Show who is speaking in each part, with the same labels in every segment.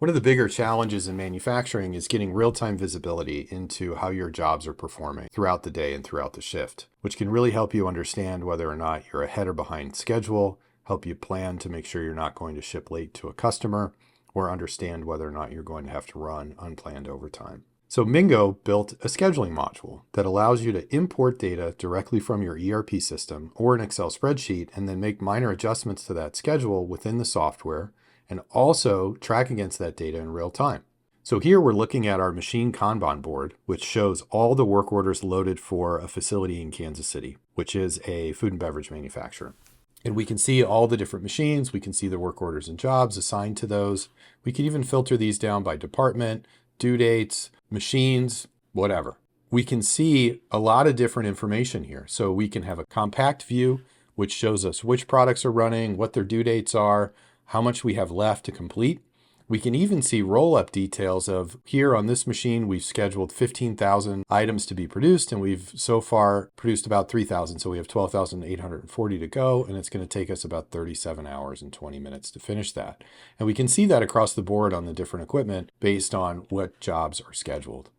Speaker 1: One of the bigger challenges in manufacturing is getting real-time visibility into how your jobs are performing throughout the day and throughout the shift, which can really help you understand whether or not you're ahead or behind schedule, help you plan to make sure you're not going to ship late to a customer, or understand whether or not you're going to have to run unplanned overtime. So Mingo built a scheduling module that allows you to import data directly from your ERP system or an Excel spreadsheet and then make minor adjustments to that schedule within the software and also track against that data in real time. So here we're looking at our machine Kanban board, which shows all the work orders loaded for a facility in Kansas City, which is a food and beverage manufacturer. And we can see all the different machines. We can see the work orders and jobs assigned to those. We can even filter these down by department, due dates, machines, whatever. We can see a lot of different information here. So we can have a compact view, which shows us which products are running, what their due dates are, how much we have left to complete. We can even see roll-up details of here on this machine, we've scheduled 15,000 items to be produced, and we've so far produced about 3,000. So we have 12,840 to go, and it's going to take us about 37 hours and 20 minutes to finish that. And we can see that across the board on the different equipment based on what jobs are scheduled.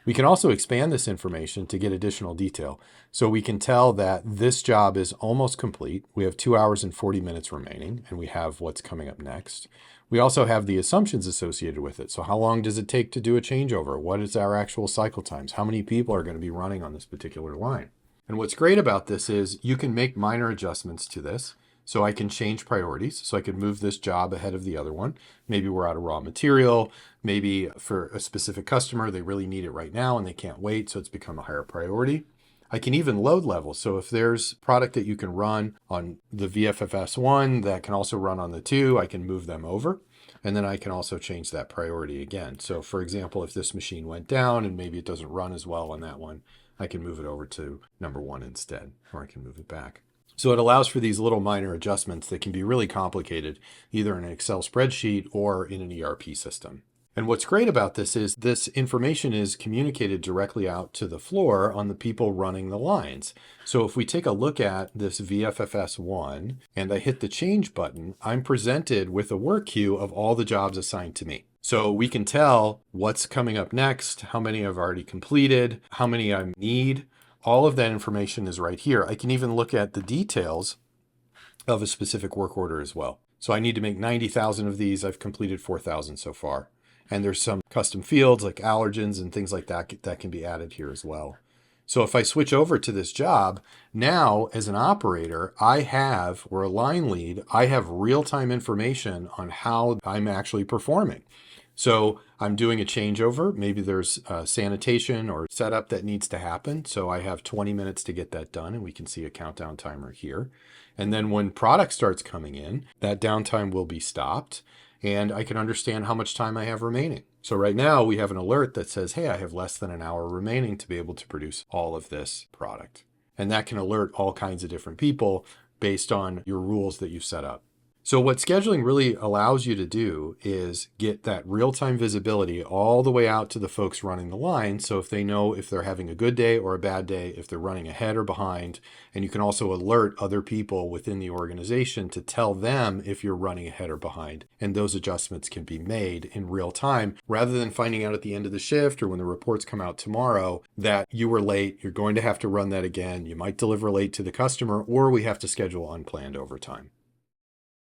Speaker 1: We can also expand this information to get additional detail. So we can tell that this job is almost complete. We have 2 hours and 40 minutes remaining, and we have what's coming up next. We also have the assumptions associated with it. So how long does it take to do a changeover? What is our actual cycle times? How many people are going to be running on this particular line? And what's great about this is you can make minor adjustments to this. So I can change priorities. So I could move this job ahead of the other one. Maybe we're out of raw material. Maybe for a specific customer, they really need it right now and they can't wait. So it's become a higher priority. I can even load level. So if there's product that you can run on the VFFS 1 that can also run on the 2, I can move them over. And then I can also change that priority again. So for example, if this machine went down and maybe it doesn't run as well on that one, I can move it over to number 1 instead, or I can move it back. So it allows for these little minor adjustments that can be really complicated, either in an Excel spreadsheet or in an ERP system. And what's great about this is this information is communicated directly out to the floor on the people running the lines. So if we take a look at this VFFS 1 and I hit the change button, I'm presented with a work queue of all the jobs assigned to me. So we can tell what's coming up next, how many I've already completed, how many I need. All of that information is right here. I can even look at the details of a specific work order as well. So I need to make 90,000 of these. I've completed 4,000 so far. And there's some custom fields like allergens and things like that that can be added here as well. So if I switch over to this job, now as an operator, or a line lead, I have real-time information on how I'm actually performing. So I'm doing a changeover. Maybe there's sanitation or setup that needs to happen. So I have 20 minutes to get that done, and we can see a countdown timer here. And then when product starts coming in, that downtime will be stopped, and I can understand how much time I have remaining. So right now we have an alert that says, hey, I have less than an hour remaining to be able to produce all of this product. And that can alert all kinds of different people based on your rules that you've set up. So what scheduling really allows you to do is get that real-time visibility all the way out to the folks running the line. So if they know if they're having a good day or a bad day, if they're running ahead or behind, and you can also alert other people within the organization to tell them if you're running ahead or behind. And those adjustments can be made in real time rather than finding out at the end of the shift or when the reports come out tomorrow that you were late, you're going to have to run that again. You might deliver late to the customer, or we have to schedule unplanned overtime.